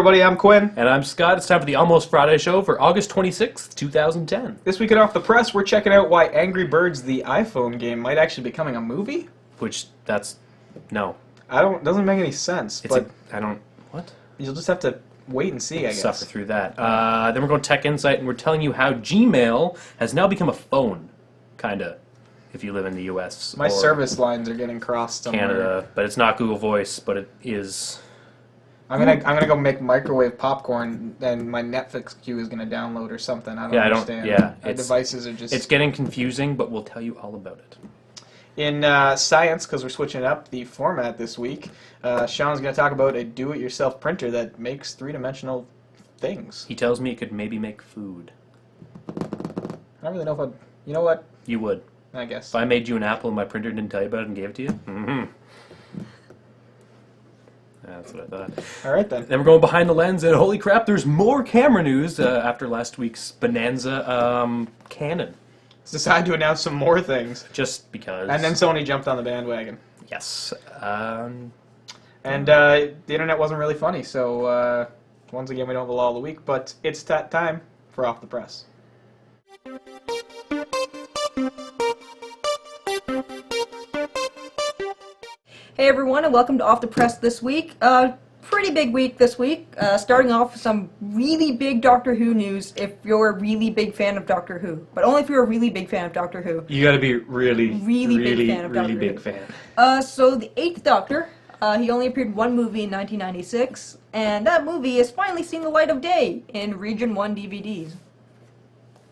everybody, I'm Quinn. And I'm Scott. It's time for the Almost Friday Show for August 26th, 2010. This week at Off the Press, we're checking out why Angry Birds, the iPhone game, might actually be becoming a movie. No. Doesn't make any sense, What? You'll just have to wait and see, I guess. Suffer through that. Then we're going Tech Insight, and we're telling you how Gmail has now become a phone, kinda, if you live in the U.S. My or service lines are getting crossed somewhere. Canada, but it's not Google Voice, but it is... I'm gonna go make microwave popcorn, and my Netflix queue is gonna download or something. I don't understand. Our devices are just... It's getting confusing, but we'll tell you all about it. In science, because we're switching up the format this week, Sean's going to talk about a do-it-yourself printer that makes three-dimensional things. He tells me it could maybe make food. I don't really know if I'd... You know what? You would. I guess. If I made you an apple and my printer didn't tell you about it and gave it to you? Mm-hmm. That's what I thought. All right, then. Then we're going behind the lens, and holy crap, there's more camera news after last week's Bonanza Canon. Decided to announce some more things. Just because. And then Sony jumped on the bandwagon. Yes. And the internet wasn't really funny, so once again we don't have a law of the week, but it's that time for Off the Press. Hey everyone, and welcome to Off the Press this week. Pretty big week this week. Starting off with some really big Doctor Who news if you're a really big fan of Doctor Who. But only if you're a really big fan of Doctor Who. You gotta be really big fan of Doctor Who. Fan. So the 8th Doctor, he only appeared in one movie in 1996, and that movie has finally seen the light of day in Region 1 DVDs.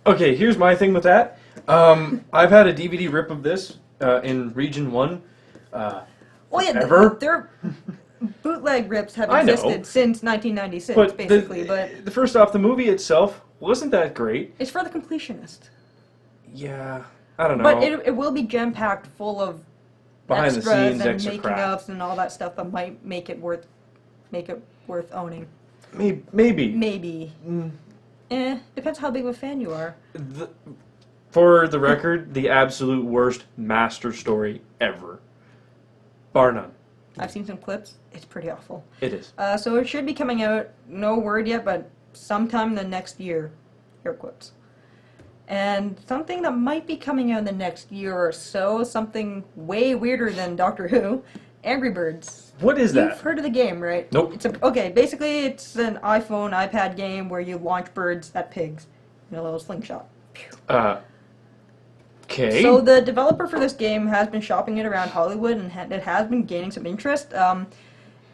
Okay, here's my thing with that. I've had a DVD rip of this in Region 1 Their bootleg rips have existed since 1996, but basically. But first off, the movie itself wasn't that great. It's for the completionist. Yeah, I don't know. But it will be jam-packed full of behind the extras scenes, and extra making crap, ups and all that stuff that might make it worth owning. Maybe. Depends how big of a fan you are. For the record, the absolute worst master story ever, bar none. I've seen some clips. It's pretty awful. It is. So it should be coming out, no word yet, but sometime in the next year, air quotes. And something that might be coming out in the next year or so, something way weirder than Doctor Who, Angry Birds. What is that? You've heard of the game, right? Nope. Basically it's an iPhone, iPad game where you launch birds at pigs in a little slingshot. Okay. So the developer for this game has been shopping it around Hollywood, and it has been gaining some interest.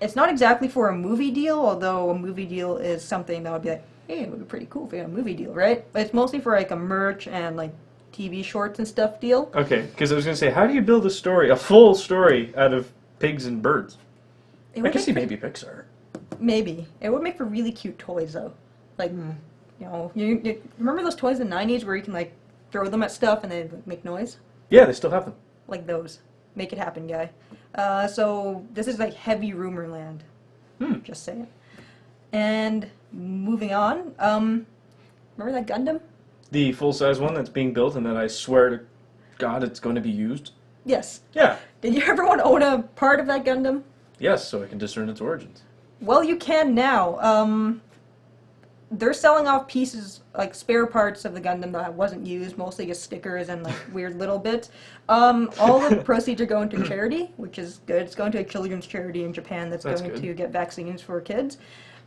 It's not exactly for a movie deal, although a movie deal is something that would be like, hey, it would be pretty cool if we had a movie deal, right? But it's mostly for like a merch and like TV shorts and stuff deal. Okay, because I was going to say, how do you build a full story out of pigs and birds? I can see maybe Pixar. Maybe. It would make for really cute toys, though. Like, you remember those toys in the 90s where you can like throw them at stuff and they make noise? Yeah, they still have them. Like those. Make it happen, guy. So this is like heavy rumor land. Just saying. And moving on, remember that Gundam? The full-size one that's being built and that I swear to God it's going to be used? Yes. Yeah. Did you ever want to own a part of that Gundam? Yes, so I can discern its origins. Well, you can now. They're selling off pieces, like spare parts of the Gundam that wasn't used, mostly just stickers and like weird little bits. All the proceeds are going to charity, which is good. It's going to a children's charity in Japan that's going good. to get vaccines for kids.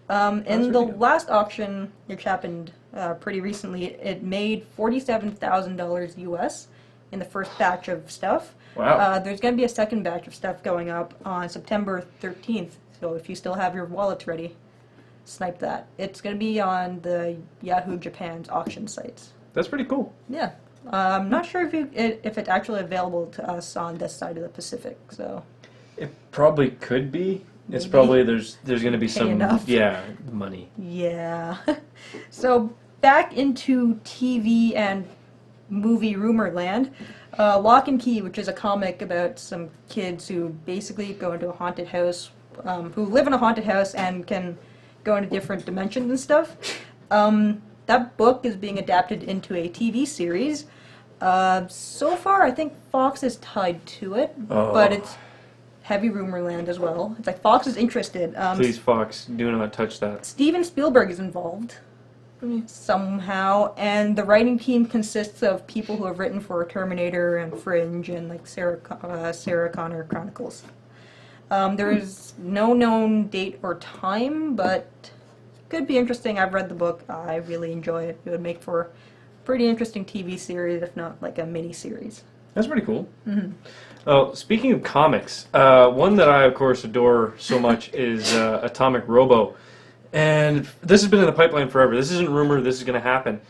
That's In really the good. last auction, which happened pretty recently, it made $47,000 US in the first batch of stuff. Wow. There's going to be a second batch of stuff going up on September 13th, so if you still have your wallets ready, snipe that. It's going to be on the Yahoo Japan's auction sites. That's pretty cool. Yeah. I'm not sure if it's actually available to us on this side of the Pacific, so... It probably could be. It's Maybe. probably there's going to be some enough. money. Yeah. So back into TV and movie rumor land. Lock and Key, which is a comic about some kids who basically go into a haunted house, who live in a haunted house and can go into different dimensions and stuff. That book is being adapted into a TV series. So far, I think Fox is tied to it, but it heavy rumor land as well. It's like Fox is interested. Please, Fox, do not touch that. Steven Spielberg is involved somehow, and the writing team consists of people who have written for Terminator and Fringe and like Sarah Connor Chronicles. There is no known date or time, but could be interesting. I've read the book. I really enjoy it. It would make for a pretty interesting TV series, if not like a mini series. That's pretty cool. Oh, speaking of comics, one that I, of course, adore so much is Atomic Robo. And this has been in the pipeline forever. This isn't rumor. This is going to happen.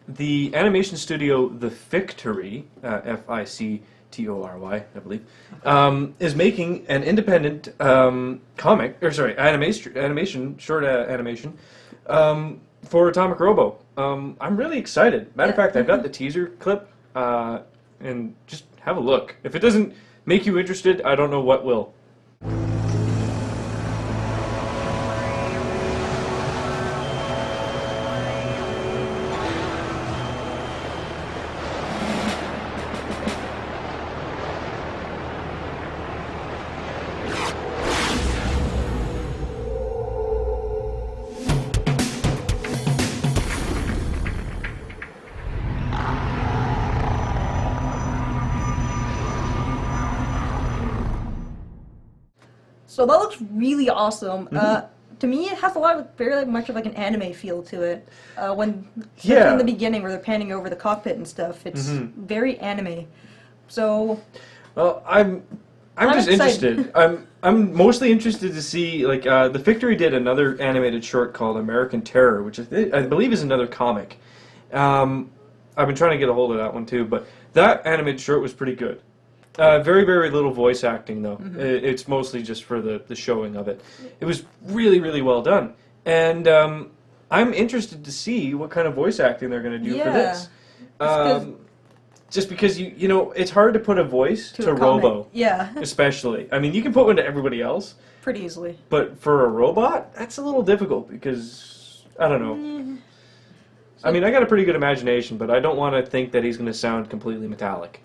The animation studio, The Fictory, Fictory, I believe, is making an independent animation, short animation, for Atomic Robo. I'm really excited. Matter of fact, I've got the teaser clip, and just have a look. If it doesn't make you interested, I don't know what will. So that looks really awesome. To me, it has a lot of very much of like an anime feel to it. Especially in the beginning where they're panning over the cockpit and stuff, it's very anime. So, well, I'm just excited. interested. I'm mostly interested to see like the Fictory did another animated short called American Terror, which I believe is another comic. I've been trying to get a hold of that one too, but that animated short was pretty good. Very, very little voice acting, though. It's mostly just for the showing of it. It was really, really well done. And I'm interested to see what kind of voice acting they're going to do for this. Just because, you know, it's hard to put a voice to Robo. Yeah. Especially. I mean, you can put one to everybody else. Pretty easily. But for a robot, that's a little difficult because, I don't know. I mean, I got a pretty good imagination, but I don't want to think that he's going to sound completely metallic.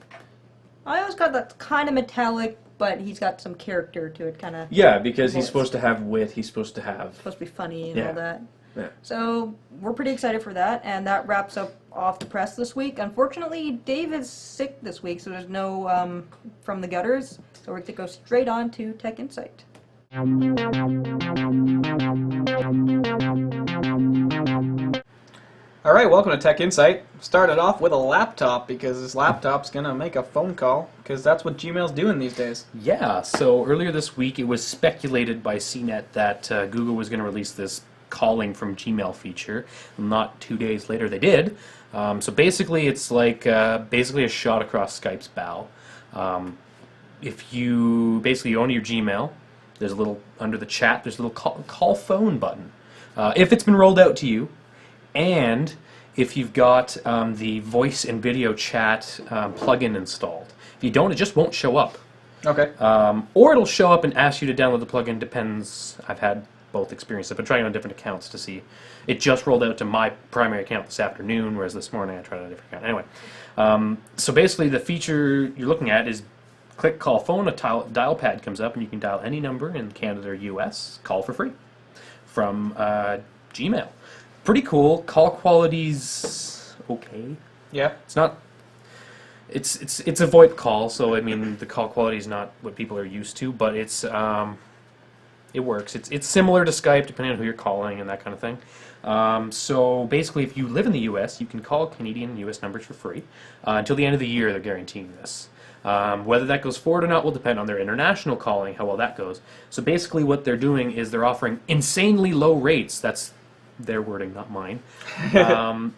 I always got that kind of metallic, but he's got some character to it, kind of. Yeah, because he's supposed to have wit. He's supposed to have... Supposed to be funny and all that. Yeah. So we're pretty excited for that, and that wraps up Off the Press this week. Unfortunately, Dave is sick this week, so there's no From the Gutters. So we're going to go straight on to Tech Insight. All right, welcome to Tech Insight. Started off with a laptop because this laptop's going to make a phone call because that's what Gmail's doing these days. Yeah, so earlier this week it was speculated by CNET that Google was going to release this calling from Gmail feature. Not 2 days later they did. So basically it's like basically a shot across Skype's bow. If you own your Gmail, there's a little, under the chat, there's a little call phone button. If it's been rolled out to you, and if you've got the voice and video chat plugin installed. If you don't, it just won't show up. Okay. Or it'll show up and ask you to download the plugin. Depends. I've had both experiences. I've been trying on different accounts to see. It just rolled out to my primary account this afternoon, whereas this morning I tried on a different account. Anyway, so basically the feature you're looking at is click call phone, a dial pad comes up, and you can dial any number in Canada or US, call for free from Gmail. Pretty cool. Call quality's okay. Yeah. It's not. It's a VoIP call, so I mean the call quality is not what people are used to, but it's it works. It's similar to Skype depending on who you're calling and that kind of thing. So basically, if you live in the U.S., you can call Canadian and U.S. numbers for free until the end of the year. They're guaranteeing this. Whether that goes forward or not will depend on their international calling, how well that goes. So basically, what they're doing is they're offering insanely low rates. That's their wording, not mine.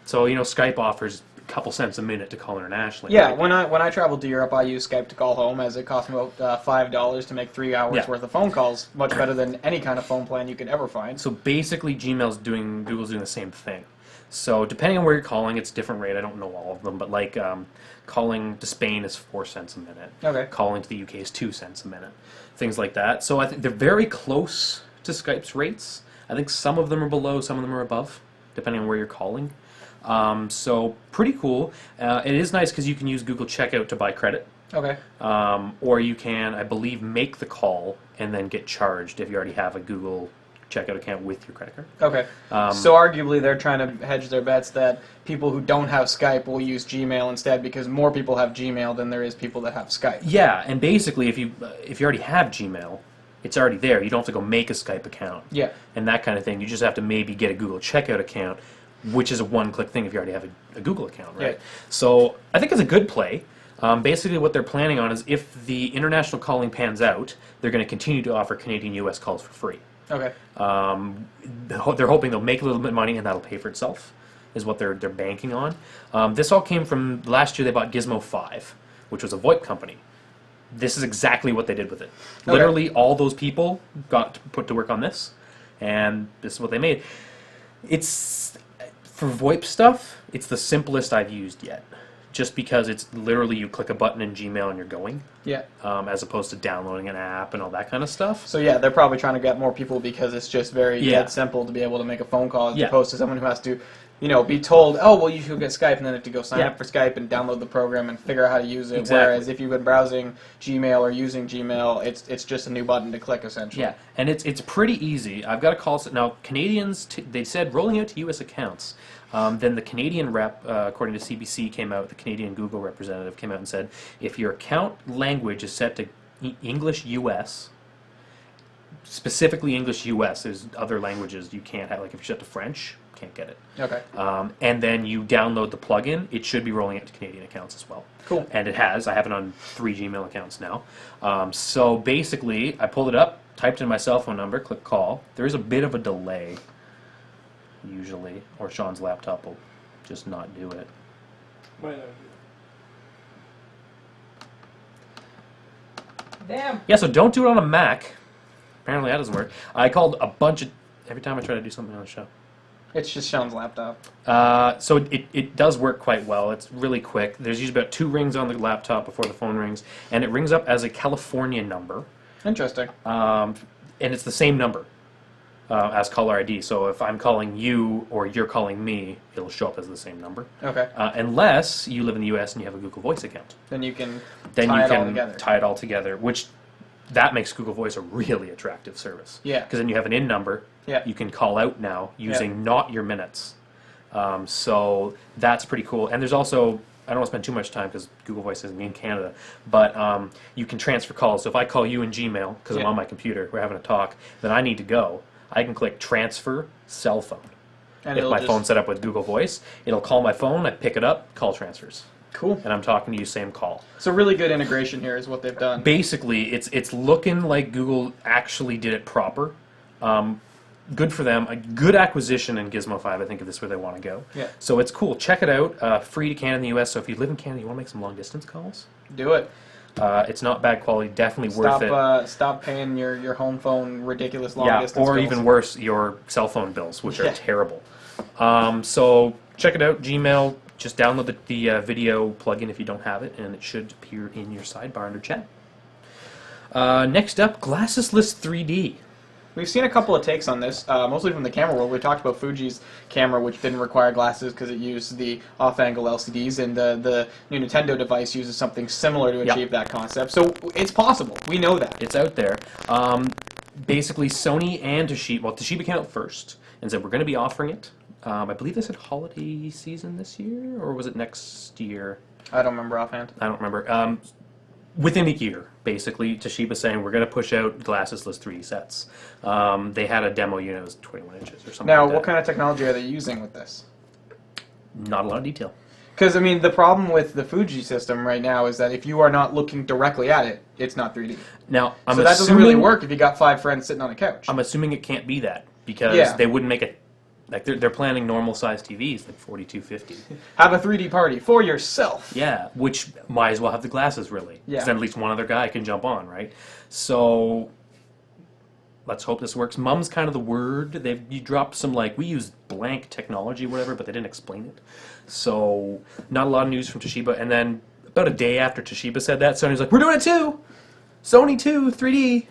So you know, Skype offers a couple cents a minute to call internationally. Yeah, when I traveled to Europe, I used Skype to call home, as it cost me about $5 to make 3 hours worth of phone calls. Much better than any kind of phone plan you could ever find. So basically, Google's doing the same thing. So depending on where you're calling, it's a different rate. I don't know all of them, but like calling to Spain is 4 cents a minute. Okay. Calling to the UK is 2 cents a minute. Things like that. So I think they're very close to Skype's rates. I think some of them are below, some of them are above, depending on where you're calling. So pretty cool. It is nice because you can use Google Checkout to buy credit. Okay. Or you can, I believe, make the call and then get charged if you already have a Google checkout account with your credit card. Okay. So arguably they're trying to hedge their bets that people who don't have Skype will use Gmail instead because more people have Gmail than there is people that have Skype. Yeah, and basically if you already have Gmail, it's already there. You don't have to go make a Skype account. Yeah. And that kind of thing. You just have to maybe get a Google checkout account, which is a one-click thing if you already have a Google account, right? Yeah. So I think it's a good play. Basically what they're planning on is if the international calling pans out, they're going to continue to offer Canadian-US calls for free. Okay. They're hoping they'll make a little bit of money and that'll pay for itself, is what they're banking on. This all came from last year. They bought Gizmo 5, which was a VoIP company. This is exactly what they did with it. Okay. Literally, all those people got put to work on this, and this is what they made. It's for VoIP stuff. It's the simplest I've used yet, just because it's literally you click a button in Gmail and you're going. Yeah. As opposed to downloading an app and all that kind of stuff. So yeah, they're probably trying to get more people because it's just very Yeah. dead simple to be able to make a phone call as Yeah. opposed to someone who has to, be told, oh, well, you should get Skype, and then have to go sign Yeah. up for Skype and download the program and figure out how to use it. Exactly. Whereas if you've been browsing Gmail or using Gmail, it's just a new button to click essentially. Yeah, and it's pretty easy. I've got a call. Now, Canadians, they said rolling out to U.S. accounts. Then the Canadian rep, according to CBC, came out, the Canadian Google representative came out and said, if your account language is set to English U.S., specifically English U.S., there's other languages you can't have, like if you're set to French, can't get it. Okay. And then you download the plugin, it should be rolling out to Canadian accounts as well. Cool. And it has. I have it on 3 Gmail accounts now. So basically, I pulled it up, typed in my cell phone number, click call. There is a bit of a delay, usually, or Sean's laptop will just not do it. Damn. Yeah, so don't do it on a Mac. Apparently that doesn't work. I called a bunch of... Every time I try to do something on the show. It's just Sean's laptop. So it does work quite well. It's really quick. There's usually about 2 rings on the laptop before the phone rings, and it rings up as a California number, Interesting. and it's the same number as caller ID. So if I'm calling you or you're calling me, it'll show up as the same number. Okay. Unless you live in the U.S. and you have a Google Voice account. Then you can Then tie you it all can together. tie it all together, which that makes Google Voice a really attractive service. Yeah. Because then you have an in number. Yeah. You can call out now using not your minutes. So that's pretty cool. And there's also, I don't want to spend too much time because Google Voice isn't in Canada, but you can transfer calls. So if I call you in Gmail, because I'm Yeah. on my computer, we're having a talk, then I need to go, I can click transfer cell phone. And If it'll my just- phone's set up with Google Voice, it'll call my phone, I pick it up, call transfers. Cool. And I'm talking to you, same call. So really good integration here is what they've done. Basically, it's looking like Google actually did it proper. Good for them. A good acquisition in Gizmo 5, I think, if this is where they want to go. Yeah. So it's cool. Check it out. Free to Canada and the U.S. So if you live in Canada, you want to make some long-distance calls, Do it. it's not bad quality. Definitely Stop. worth it. Stop paying your home phone ridiculous long Yeah, distance. or bills. even worse, your cell phone bills, which are Yeah. terrible. So check it out. Gmail. Just download the video plugin if you don't have it, and it should appear in your sidebar under chat. Next up, Glassesless 3D. We've seen a couple of takes on this, mostly from the camera world. We talked about Fuji's camera, which didn't require glasses because it used the off-angle LCDs, and the new Nintendo device uses something similar to Yep. achieve that concept. So it's possible. We know that. It's out there. Basically, Sony and Toshiba. Well, Toshiba came out first and said we're going to be offering it. I believe they said holiday season this year, or was it next year? I don't remember offhand. I don't remember. Within a year, basically, Toshiba saying we're going to push out glassesless 3D sets. They had a demo unit that was 21 inches or something. Now, like that. what kind of technology are they using with this? Not a lot of detail. Because, I mean, the problem with the Fuji system right now is that if you are not looking directly at it, it's not 3D. Now, I'm So that doesn't really work if you got 5 friends sitting on a couch. I'm assuming it can't be that because Yeah. they wouldn't make it. Like they're planning normal size TVs, like 4250. Have a 3D party for yourself. Yeah, which might as well have the glasses, really. Yeah. 'Cause then at least one other guy can jump on, right? So let's hope this works. Mum's kind of the word. You dropped some, like, we use blank technology or whatever, but they didn't explain it. So not a lot of news from Toshiba. And then about a day after Toshiba said that, Sony's like, we're doing it too! Sony too, 3D!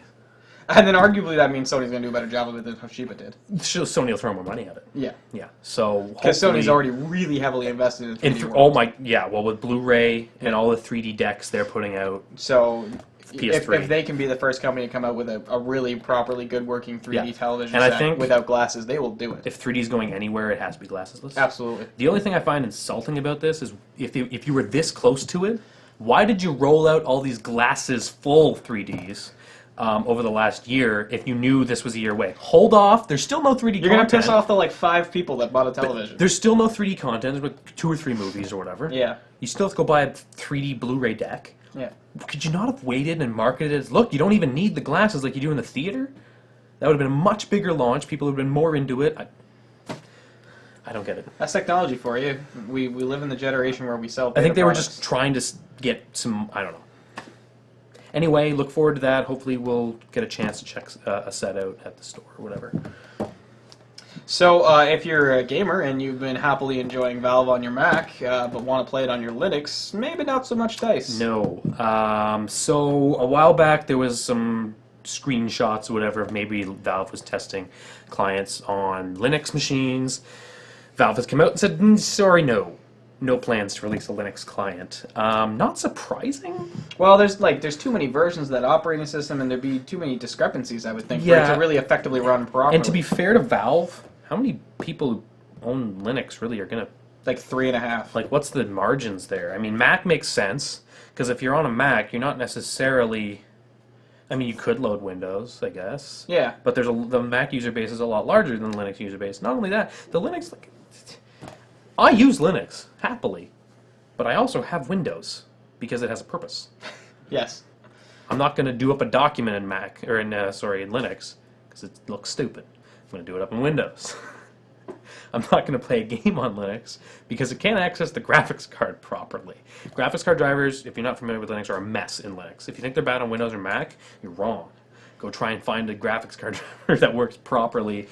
And then arguably that means Sony's going to do a better job of it than Toshiba did. Sony will throw more money at it. Yeah. Yeah. So Because Sony's hopefully- already really heavily invested in 3D oh world. my, yeah. Well, with Blu-ray and all the 3D decks they're putting out, So PS3. if they can be the first company to come out with a really properly good working 3D Yeah. television And I set think without glasses, they will do it. if 3D is going anywhere, it has to be glassesless. Absolutely. The only thing I find insulting about this is if you were this close to it, why did you roll out all these glasses full 3Ds over the last year if you knew this was a year away? Hold off. There's still no 3D You're going content. to piss off the 5 people that bought a television. There's still no 3D content. There's like 2 or 3 movies or whatever. Yeah. You still have to go buy a 3D Blu-ray deck. Yeah. Could you not have waited and marketed it as, look, you don't even need the glasses like you do in the theater? That would have been a much bigger launch. People would have been more into it. I don't get it. That's technology for you. We live in the generation where we sell I think beta they were products. just trying to get some, I don't know. Anyway, look forward to that. Hopefully we'll get a chance to check a set out at the store or whatever. So, if you're a gamer and you've been happily enjoying Valve on your Mac, but want to play it on your Linux, maybe not so much dice. No. So a while back there was some screenshots or whatever of maybe Valve was testing clients on Linux machines. Valve has come out and said, sorry, no plans to release a Linux client. Not surprising. Well, there's too many versions of that operating system, and there'd be too many discrepancies, I would think, for Yeah. it to really effectively run properly. And to be fair to Valve, how many people who own Linux really are going to, like 3.5. like, what's the margins there? I mean, Mac makes sense, because if you're on a Mac, you're not necessarily, I mean, you could load Windows, I guess. Yeah. But the Mac user base is a lot larger than the Linux user base. Not only that, the Linux, I use Linux, happily. But I also have Windows, because it has a purpose. Yes. I'm not going to do up a document in Mac, or in Linux, because it looks stupid. I'm going to do it up in Windows. I'm not going to play a game on Linux, because it can't access the graphics card properly. Graphics card drivers, if you're not familiar with Linux, are a mess in Linux. If you think they're bad on Windows or Mac, you're wrong. Go try and find a graphics card driver that works properly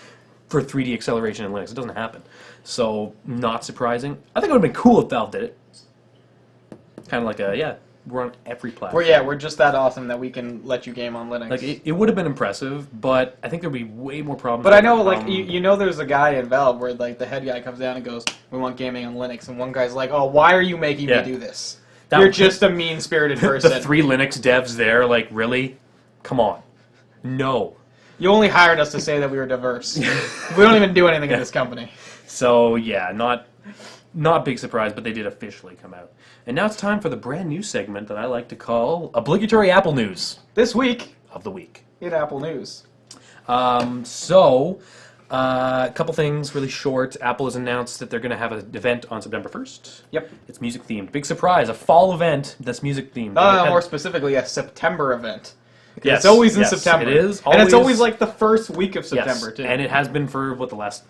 for 3D acceleration in Linux. It doesn't happen. So, not surprising. I think it would have been cool if Valve did it. Kind of like we're on every platform. We're just that awesome that we can let you game on Linux. Like, it would have been impressive, but I think there'd be way more problems. But I know, there's a guy in Valve where, the head guy comes down and goes, we want gaming on Linux, and one guy's like, oh, why are you making me do this? You're just a mean-spirited person. The 3 Linux devs there, really? Come on. No. You only hired us to say that we were diverse. We don't even do anything in this company. So, yeah, not big surprise, but they did officially come out. And now it's time for the brand new segment that I like to call Obligatory Apple News This week of the week. in Apple News. A couple things really short. Apple has announced that they're going to have an event on September 1st. Yep. It's music themed. Big surprise, a fall event that's music themed. More specifically, a September event. Yes, It's always in yes, September. it is. And it's always the first week of September, Yes, too. and it has been for, the last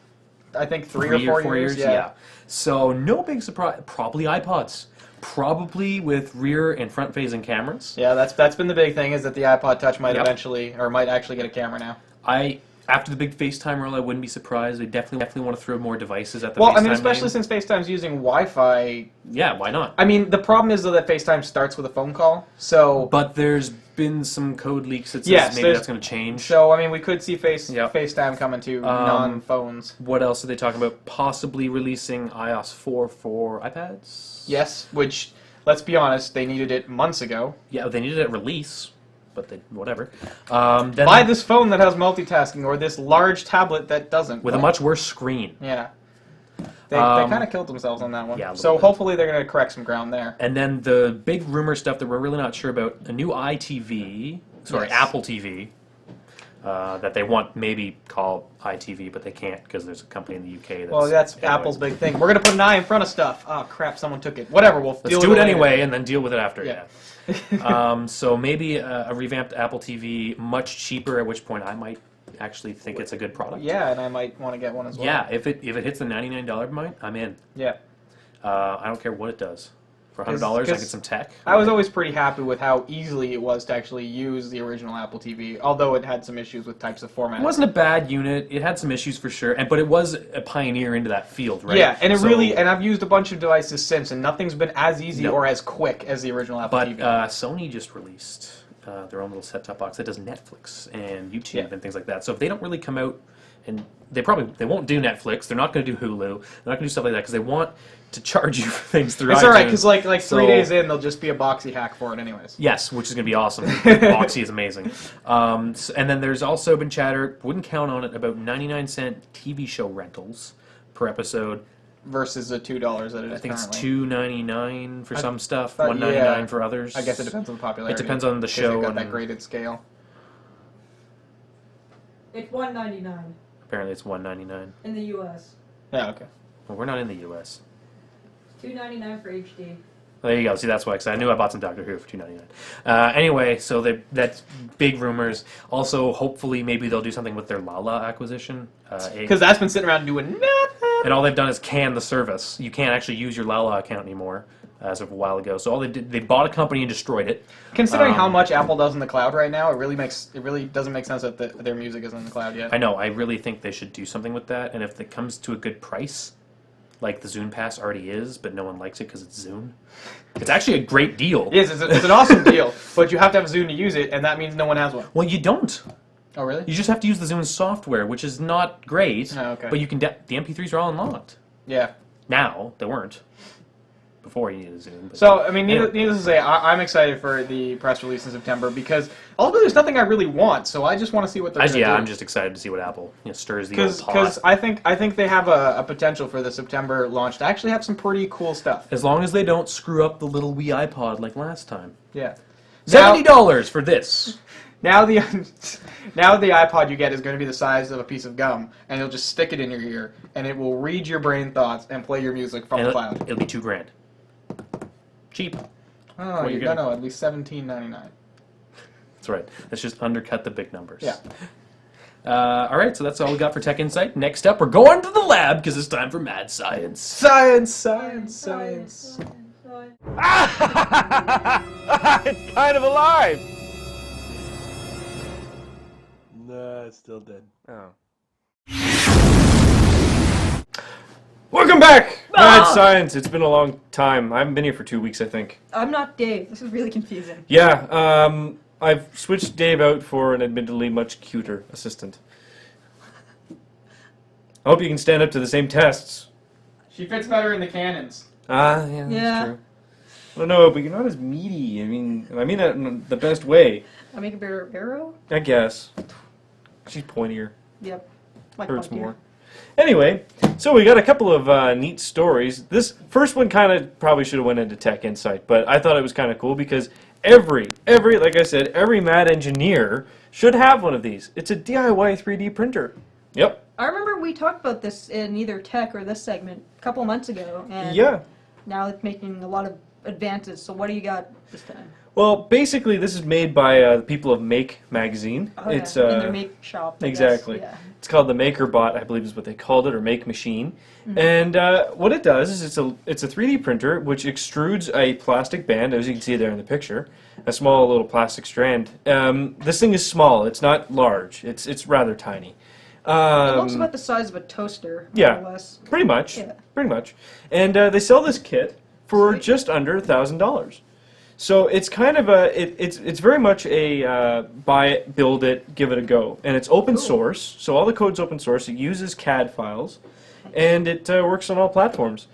I think 3 3 or or 4 years. Yeah. So no big surprise. Probably iPods. Probably with rear and front facing cameras. Yeah, that's been the big thing, is that the iPod Touch might Yep. eventually, or might actually get a camera now. After the big FaceTime roll, I wouldn't be surprised. They definitely want to throw more devices at the Well, FaceTime I mean, especially name. since FaceTime's using Wi-Fi. Yeah, why not? I mean, the problem is, though, that FaceTime starts with a phone call, so... But there's been some code leaks that says Yes, maybe there's- that's going to change. So, I mean, we could see Yep. FaceTime coming to non-phones. What else are they talking about? Possibly releasing iOS 4 for iPads? Yes, which, let's be honest, they needed it months ago. Yeah, they needed it at release, but whatever. Then Buy this phone that has multitasking, or this large tablet that doesn't. with a much worse screen. Yeah. They kind of killed themselves on that one. Yeah, a little so bit. hopefully they're going to correct some ground there. And then the big rumor stuff that we're really not sure about, a new Yes. Apple TV, that they want maybe call iTV, but they can't because there's a company in the UK that's... Well, that's anyway. Apple's big thing. We're going to put an eye in front of stuff. Oh, crap, someone took it. Whatever, we'll Let's deal do with it later. anyway and then deal with it after, Yeah. So maybe a revamped Apple TV, much cheaper, at which point I might actually think it's a good product. Yeah, and I might want to get one as well. Yeah, if it hits the $99 mark, I'm in. Yeah. I don't care what it does. For $100, I get some tech. I was always pretty happy with how easily it was to actually use the original Apple TV, although it had some issues with types of format. It wasn't a bad unit. It had some issues for sure, but it was a pioneer into that field, right? Yeah, and So- and I've used a bunch of devices since, and nothing's been as easy No. or as quick as the original Apple But TV. Sony just released their own little set-top box that does Netflix and YouTube Yeah. and things like that. So if they don't really come out, and they won't do Netflix, they're not going to do Hulu, they're not going to do stuff like that because they want to charge you for things through It's iTunes. alright, because like 3 So- days in, there'll just be a Boxy hack for it anyways. Yes, which is going to be awesome. Boxy is amazing. And then there's also been chatter, wouldn't count on it, about 99-cent TV show rentals per episode. Versus the $2 that it is I think it's currently. $2.99 for some stuff, thought- $1.99 yeah. for others. I guess it depends on the popularity. It depends on the 'cause show They've got and- that graded scale. It's $1.99 Apparently it's $1.99. in the U.S. Yeah, okay. Well, we're not in the U.S. $2.99 for HD. There you go. See, that's why, because I knew I bought some Doctor Who for $2.99. Anyway, so that's big rumors. Also, hopefully, maybe they'll do something with their Lala acquisition. Because that's been sitting around doing nothing. And all they've done is can the service. You can't actually use your Lala account anymore, as of a while ago. So all they did, they bought a company and destroyed it. Considering how much Apple does in the cloud right now, it really doesn't make sense that their music isn't in the cloud yet. I know. I really think they should do something with that. And if it comes to a good price, like the Zune Pass already is, but no one likes it because it's Zune. It's actually a great deal. Yes, it's an awesome deal, but you have to have Zune to use it, and that means no one has one. Well, you don't. Oh, really? You just have to use the Zune software, which is not great. Oh, okay. But you can. The MP3s are all unlocked Yeah. now. They weren't before you needed a Zune. But So, I mean, anyway. needless to say, I'm excited for the press release in September because ultimately there's nothing I really want, so I just want to see what they're going to do. I'm just excited to see what Apple stirs the old pot. Because I think they have a potential for the September launch to actually have some pretty cool stuff. As long as they don't screw up the little Wii iPod like last time. Yeah. $70 for this. Now the iPod you get is going to be the size of a piece of gum, and you'll just stick it in your ear, and it will read your brain thoughts and play your music from And the cloud. it'll be $2,000. Cheap. Oh, what you you're don't getting. know, at least $17.99. That's right. Let's just undercut the big numbers. Yeah. All right, so that's all we got for Tech Insight. Next up, we're going to the lab because it's time for Mad Science. Science, science, science. It's kind of alive! No, it's still dead. Oh. Welcome back, Mad Science. It's been a long time. I haven't been here for 2 weeks, I think. I'm not Dave. This is really confusing. Yeah, I've switched Dave out for an admittedly much cuter assistant. I hope you can stand up to the same tests. She fits better in the cannons. Ah, yeah, that's Yeah. true. I don't know, but you're not as meaty. I mean that in the best way, I make a better arrow? I guess. She's pointier. Yep. Like Hurts punkier. more. Anyway, so we got a couple of neat stories. This first one kind of probably should have went into Tech Insight, but I thought it was kind of cool because every, like I said, every mad engineer should have one of these. It's a DIY 3D printer. Yep. I remember we talked about this in either tech or this segment a couple months ago, and Yeah. now it's making a lot of advances. So what do you got this time? Well, basically, this is made by the people of Make magazine. Oh, It's yeah. In their make shop. I guess. exactly. Yeah. It's called the MakerBot, I believe is what they called it, or Make Machine. And what it does is it's a 3D printer which extrudes a plastic band, as you can see there in the picture, a small little plastic strand. This thing is small. It's not large. It's rather tiny. It looks about the size of a toaster, more yeah. or less. Pretty much. Yeah. Pretty much. And they sell this kit for Sweet. just under $1,000. So it's kind of it's very much a buy it, build it, give it a go, and it's open source. So all the code's open source. It uses CAD files, and it works on all platforms.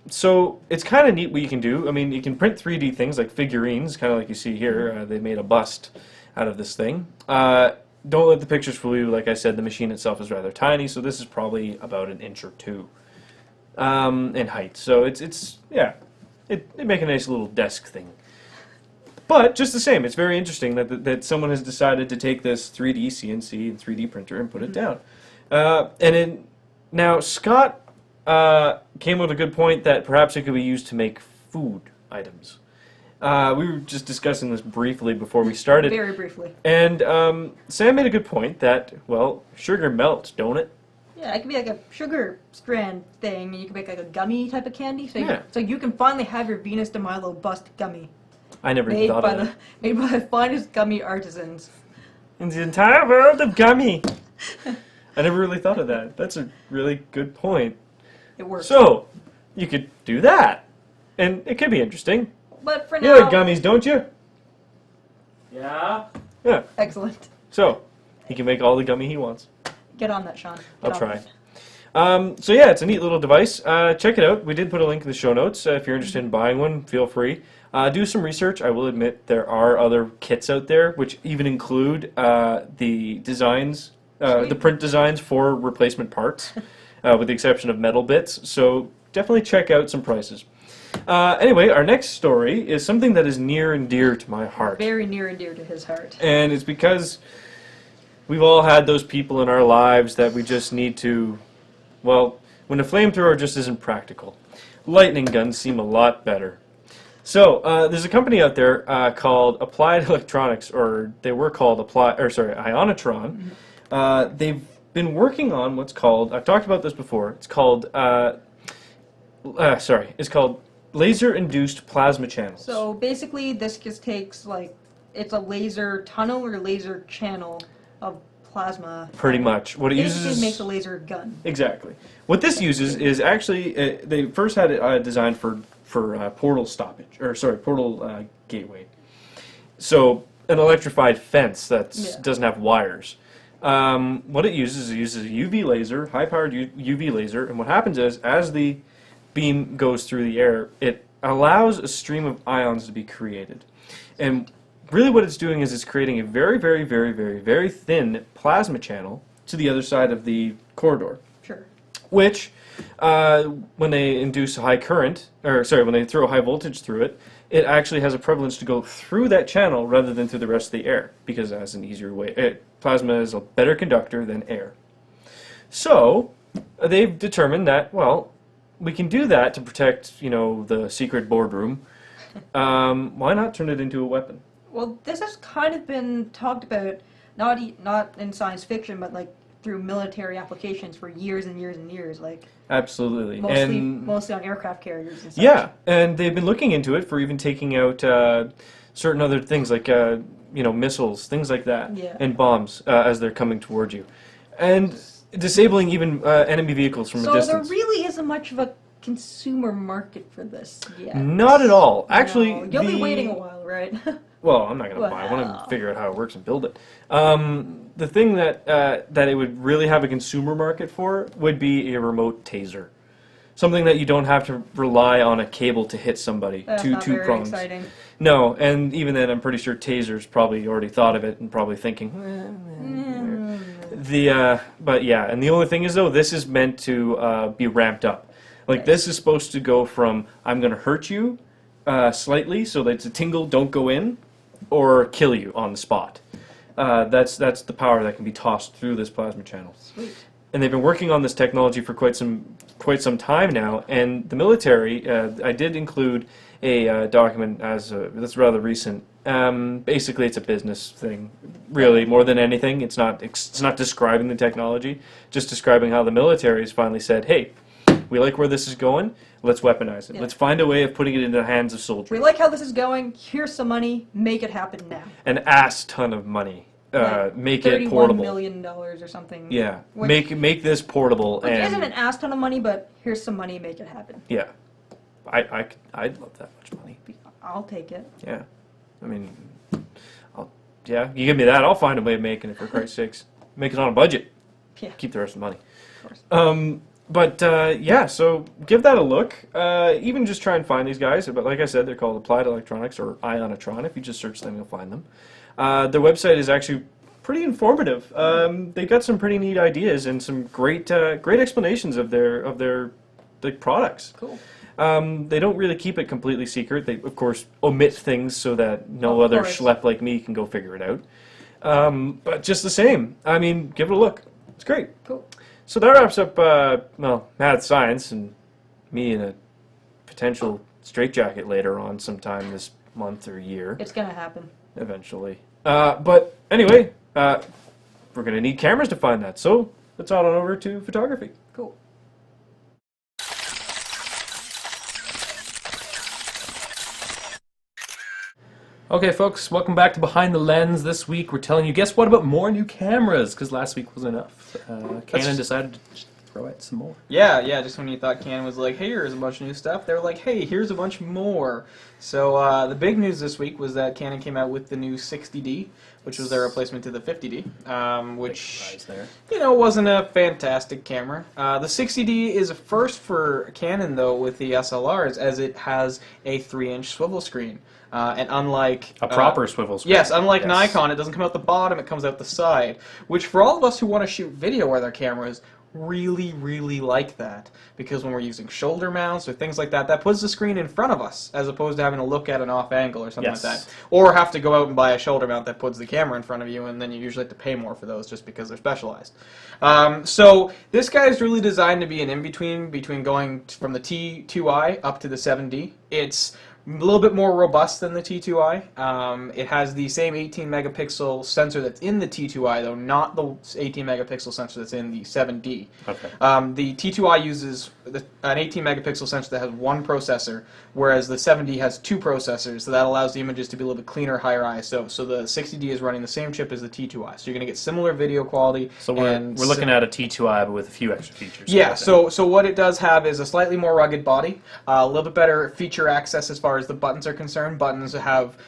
So it's kind of neat what you can do. I mean, you can print 3D things like figurines, kind of like you see here. They made a bust out of this thing. Don't let the pictures fool you. Like I said, the machine itself is rather tiny, so this is probably about an inch or two in height. So it's yeah. It make a nice little desk thing. But just the same, it's very interesting that someone has decided to take this 3D CNC and 3D printer and put it down. Now Scott came with a good point that perhaps it could be used to make food items. We were just discussing this briefly before we started. Very briefly. And Sam made a good point that, well, sugar melts, don't it? Yeah, it could be like a sugar strand thing, and you can make like a gummy type of candy. So, Yeah. so you can finally have your Venus de Milo bust gummy. I never even Made thought by of the that. made by the finest gummy artisans. In the entire world of gummy. I never really thought of that. That's a really good point. It works. So, you could do that. And it could be interesting. But for You now, like gummies, don't you? Yeah. Yeah. Excellent. So he can make all the gummy he wants. Get on that, Sean. Get I'll on try. it. So yeah, it's a neat little device. Check it out. We did put a link in the show notes. If you're interested in buying one, feel free. Do some research. I will admit there are other kits out there which even include the designs, the print designs for replacement parts, with the exception of metal bits. So definitely check out some prices. Anyway, our next story is something that is near and dear to my heart. Very near and dear to his heart. And it's because we've all had those people in our lives that we just need to, well, when a flamethrower just isn't practical. Lightning guns seem a lot better. So, there's a company out there called Applied Electronics, or they were called Ionitron. They've been working on what's called, I've talked about this before, it's called, it's called laser-induced plasma channels. So basically, this just takes it's a laser tunnel or laser channel of plasma. Pretty much. What it Basically, uses it makes a laser gun. Exactly. What this uses is actually they first had it designed for portal stoppage, portal gateway. So an electrified fence that doesn't have wires. What it uses a UV laser, high-powered UV laser, and what happens is as the beam goes through the air, it allows a stream of ions to be created. And really what it's doing is it's creating a very, very, very, very, very thin plasma channel to the other side of the corridor. Sure. Which, when they induce a high current, when they throw high voltage through it, it actually has a prevalence to go through that channel rather than through the rest of the air, because it has an easier way. Plasma is a better conductor than air. So, they've determined that, well, we can do that to protect, the secret boardroom. Why not turn it into a weapon? Well, this has kind of been talked about, not in science fiction, but through military applications for years and years and years. Absolutely. Mostly on aircraft carriers and such. Yeah, and they've been looking into it for even taking out certain other things like missiles, things like that, and bombs as they're coming towards you, and disabling even enemy vehicles from a distance. So there really isn't much of a consumer market for this yet. Not at all. Actually, no. You'll be waiting a while, right? Well, I'm not going to buy it. I want to figure out how it works and build it. The thing that it would really have a consumer market for would be a remote taser. Something that you don't have to rely on a cable to hit somebody. That's two not very prongs. exciting. No, and even then, I'm pretty sure Taser's probably already thought of it and probably thinking. But yeah, and the only thing is though, this is meant to be ramped up. This is supposed to go from I'm going to hurt you slightly, so that it's a tingle, don't go in, or kill you on the spot. That's the power that can be tossed through this plasma channel. Sweet. And they've been working on this technology for quite some time now. And the military, I did include a document that's rather recent. Basically, it's a business thing, really, more than anything. It's not describing the technology, just describing how the military has finally said, hey, we like where this is going, let's weaponize it. Yeah. Let's find a way of putting it into the hands of soldiers. We like how this is going, here's some money, make it happen now. An ass ton of money. Make it $31 portable. $31 million or something. Yeah, Which make this portable. Which and isn't an ass ton of money, but here's some money, make it happen. Yeah, I'd love that much money. I'll take it. Yeah, I mean, you give me that, I'll find a way of making it, for Christ's sakes. Make it on a budget. Yeah. Keep the rest of the money. Of course. Yeah, so give that a look. Even just try and find these guys. But like I said, they're called Applied Electronics, or Ionitron. If you just search them, you'll find them. Their website is actually pretty informative. They've got some pretty neat ideas and some great explanations of their products. Cool. They don't really keep it completely secret. They, of course, omit things so that no other schlep like me can go figure it out. But just the same, I mean, give it a look. It's great. Cool. So that wraps up, math, science, and me in a potential straitjacket later on sometime this month or year. It's gonna happen. Eventually. But anyway, we're going to need cameras to find that. So let's on over to photography. Cool. Okay, folks, welcome back to Behind the Lens. This week we're telling you, guess what, about more new cameras, because last week was enough. Canon decided to throw out some more. Yeah, just when you thought Canon was like, hey, here's a bunch of new stuff, they're like, hey, here's a bunch more. So the big news this week was that Canon came out with the new 60D, which was their replacement to the 50D, which, wasn't a fantastic camera. The 60D is a first for Canon, though, with the SLRs, as it has a 3-inch swivel screen. And unlike... A proper swivel screen. Yes, unlike Nikon, it doesn't come out the bottom, it comes out the side. Which, for all of us who want to shoot video with our cameras, really, really like that. Because when we're using shoulder mounts or things like that, that puts the screen in front of us, as opposed to having to look at an off angle or something like that. Or have to go out and buy a shoulder mount that puts the camera in front of you, and then you usually have to pay more for those just because they're specialized. So this guy is really designed to be an in-between between going from the T2i up to the 7D. It's a little bit more robust than the T2i. It has the same 18 megapixel sensor that's in the T2i, though not the 18 megapixel sensor that's in the 7D. Okay. The T2i uses an 18 megapixel sensor that has one processor, whereas the 7D has two processors, so that allows the images to be a little bit cleaner, higher ISO. So the 60D is running the same chip as the T2i, so you're going to get similar video quality. So we're looking at a T2i, but with a few extra features. Yeah, so what it does have is a slightly more rugged body, a little bit better feature access as far as the buttons are concerned. Buttons have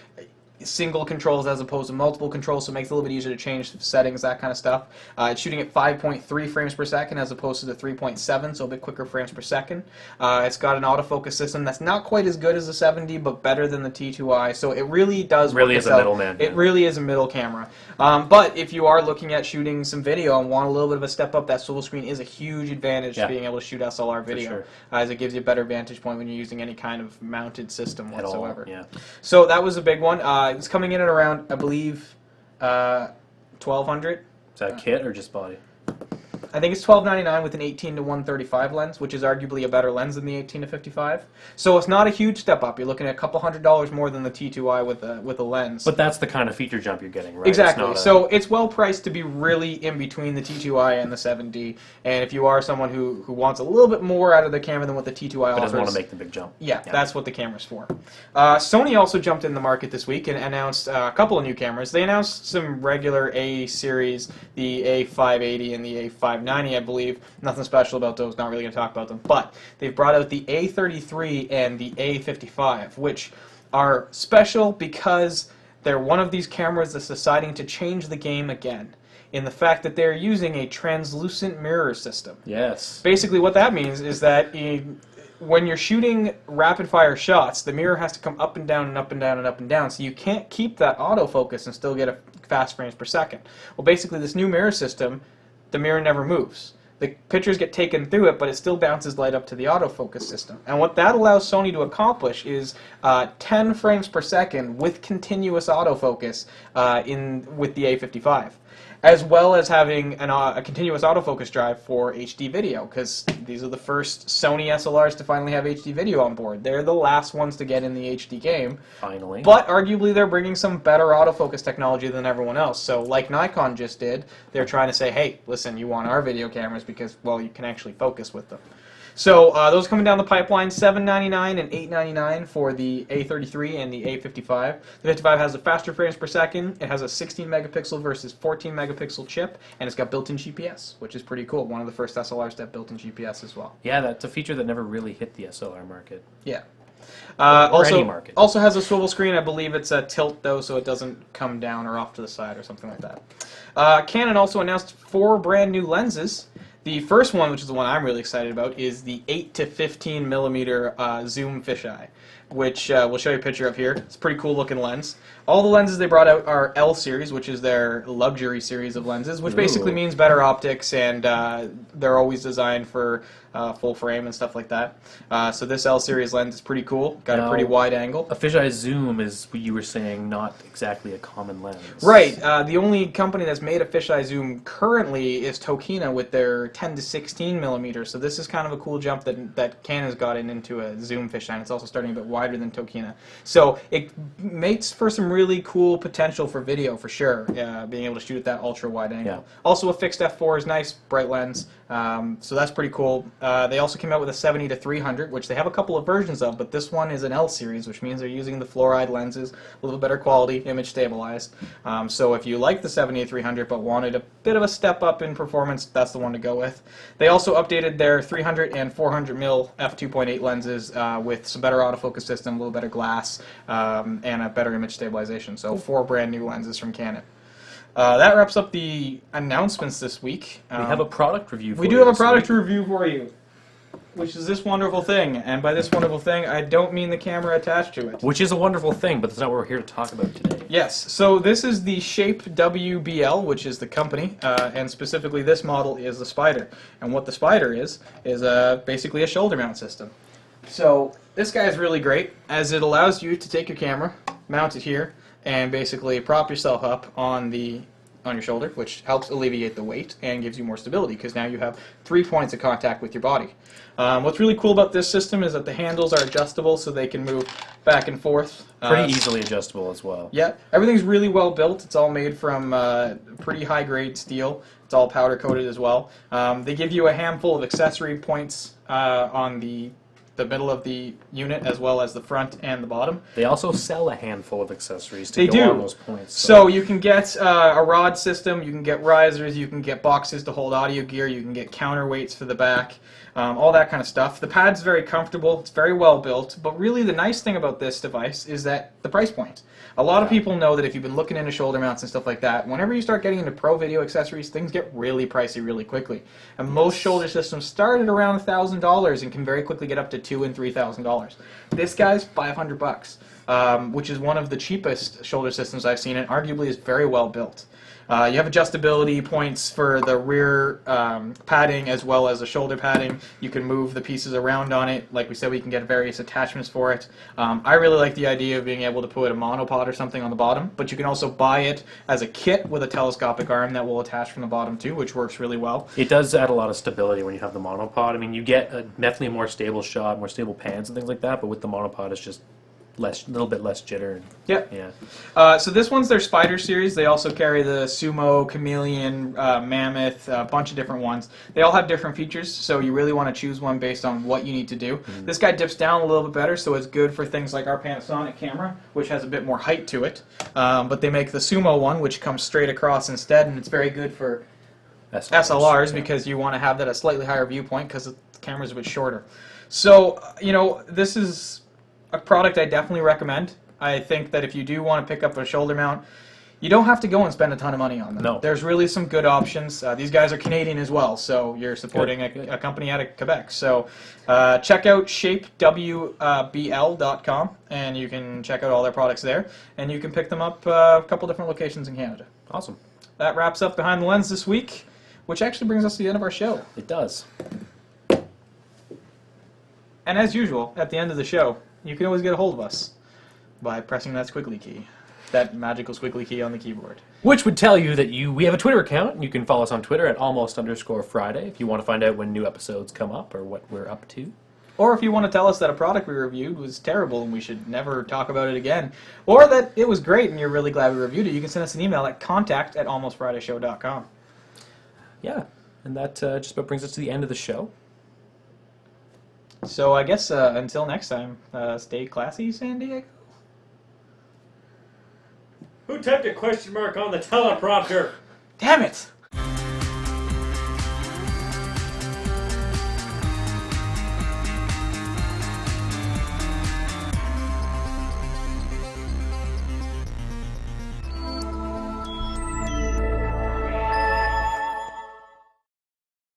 single controls as opposed to multiple controls, so it makes it a little bit easier to change settings, that kind of stuff. It's shooting at 5.3 frames per second as opposed to the 3.7, so a bit quicker frames per second. It's got an autofocus system that's not quite as good as the 7D, but better than the T2i, so it really does really is a middleman. It really is a middle camera. But if you are looking at shooting some video and want a little bit of a step up, that swivel screen is a huge advantage to being able to shoot SLR video, as it gives you a better vantage point when you're using any kind of mounted system whatsoever. So that was a big one. It's coming in at around, I believe, $1,200. Is that kit or just body? I think it's $12.99 with an 18 to 135 lens, which is arguably a better lens than the 18 to 55. So it's not a huge step up. You're looking at a couple $100 more than the T2i with a lens. But that's the kind of feature jump you're getting, right? Exactly. So it's well priced to be really in between the T2i and the 7D. And if you are someone who wants a little bit more out of the camera than what the T2i offers, but doesn't want to make the big jump. Yeah, that's what the camera's for. Sony also jumped in the market this week and announced a couple of new cameras. They announced some regular A series, the A580 and the A590, I believe. Nothing special about those, not really going to talk about them. But they've brought out the A33 and the A55, which are special because they're one of these cameras that's deciding to change the game again, in the fact that they're using a translucent mirror system. Yes. Basically what that means is that when you're shooting rapid-fire shots, the mirror has to come up and down and up and down and up and down, so you can't keep that autofocus and still get a fast frames per second. Well, basically, this new mirror system, the mirror never moves. The pictures get taken through it, but it still bounces light up to the autofocus system. And what that allows Sony to accomplish is 10 frames per second with continuous autofocus with the A55. As well as having a continuous autofocus drive for HD video, because these are the first Sony SLRs to finally have HD video on board. They're the last ones to get in the HD game. Finally. But arguably they're bringing some better autofocus technology than everyone else. So like Nikon just did, they're trying to say, hey, listen, you want our video cameras because, well, you can actually focus with them. So those are coming down the pipeline, $7.99 and $8.99 for the A33 and the A55. The 55 has a faster frames per second. It has a 16 megapixel versus 14 megapixel chip, and it's got built-in GPS, which is pretty cool. One of the first SLRs to have built-in GPS as well. Yeah, that's a feature that never really hit the SLR market. Yeah. Or any market. Also has a swivel screen. I believe it's a tilt, though, so it doesn't come down or off to the side or something like that. Canon also announced 4 brand new lenses. The first one, which is the one I'm really excited about, is the 8 to 15 millimeter zoom fisheye, which we'll show you a picture of here. It's a pretty cool looking lens. All the lenses they brought out are L series, which is their luxury series of lenses, which basically means better optics, and they're always designed for full frame and stuff like that. So this L series lens is pretty cool. Got a pretty wide angle. A fisheye zoom is what you were saying, not exactly a common lens. Right. The only company that's made a fisheye zoom currently is Tokina with their 10 to 16 millimeters. So this is kind of a cool jump that Canon's gotten into a zoom fisheye, and it's also starting a bit wider than Tokina. So it makes for some really cool potential for video for sure, being able to shoot at that ultra wide angle. Yeah. Also a fixed f4 is nice, bright lens. So that's pretty cool. They also came out with a 70 to 300, which they have a couple of versions of, but this one is an L series, which means they're using the fluoride lenses, a little better quality, image stabilized. So if you like the 70 to 300 but wanted a bit of a step up in performance, that's the one to go with. They also updated their 300 and 400 mil f2.8 lenses with some better autofocus system, a little better glass, and a better image stabilization. So 4 brand new lenses from Canon. That wraps up the announcements this week. We have a product review for We you do have a this product week. review for you, which is this wonderful thing. And by this wonderful thing, I don't mean the camera attached to it. Which is a wonderful thing, but that's not what we're here to talk about today. Yes, so this is the Shape WBL, which is the company, and specifically this model is the Spider. And what the Spider is basically a shoulder mount system. So this guy is really great, as it allows you to take your camera, mount it here, and basically prop yourself up on your shoulder, which helps alleviate the weight and gives you more stability, because now you have 3 points of contact with your body. What's really cool about this system is that the handles are adjustable, so they can move back and forth. Pretty easily adjustable as well. Yeah, everything's really well built. It's all made from pretty high grade steel. It's all powder coated as well. They give you a handful of accessory points on the middle of the unit, as well as the front and the bottom. They also sell a handful of accessories to They go do. on those points. So you can get a rod system, you can get risers, you can get boxes to hold audio gear, you can get counterweights for the back, all that kind of stuff. The pad's very comfortable, it's very well built, but really the nice thing about this device is that the price point. A lot of people know that if you've been looking into shoulder mounts and stuff like that, whenever you start getting into pro video accessories, things get really pricey really quickly. And most shoulder systems start at around $1,000 and can very quickly get up to $2,000 and $3,000. This guy's $500, which is one of the cheapest shoulder systems I've seen, and arguably is very well built. You have adjustability points for the rear padding as well as the shoulder padding. You can move the pieces around on it. Like we said, we can get various attachments for it. I really like the idea of being able to put a monopod or something on the bottom, but you can also buy it as a kit with a telescopic arm that will attach from the bottom too, which works really well. it does add a lot of stability when you have the monopod. I mean, you get definitely a more stable shot, more stable pans and things like that, but with the monopod it's just a little bit less jitter. Yep. Yeah. So this one's their Spider series. They also carry the Sumo, Chameleon, Mammoth, a bunch of different ones. They all have different features, so you really want to choose one based on what you need to do. This guy dips down a little bit better, so it's good for things like our Panasonic camera, which has a bit more height to it. But they make the Sumo one, which comes straight across instead, and it's very good for SLRs because you want to have that at a slightly higher viewpoint because the camera's a bit shorter. So, this is a product I definitely recommend. I think that if you do want to pick up a shoulder mount, you don't have to go and spend a ton of money on them. No. There's really some good options. These guys are Canadian as well, so you're supporting a company out of Quebec. So check out shapewbl.com, and you can check out all their products there, and you can pick them up a couple different locations in Canada. Awesome. That wraps up Behind the Lens this week, which actually brings us to the end of our show. It does. And as usual, at the end of the show, you can always get a hold of us by pressing that squiggly key, that magical squiggly key on the keyboard. Which would tell you that we have a Twitter account, and you can follow us on Twitter at almost_Friday if you want to find out when new episodes come up or what we're up to. Or if you want to tell us that a product we reviewed was terrible and we should never talk about it again, or that it was great and you're really glad we reviewed it, you can send us an email at contact@almostfridayshow.com. Yeah, and that just about brings us to the end of the show. So I guess until next time, stay classy, San Diego. Who typed a question mark on the teleprompter? Damn it!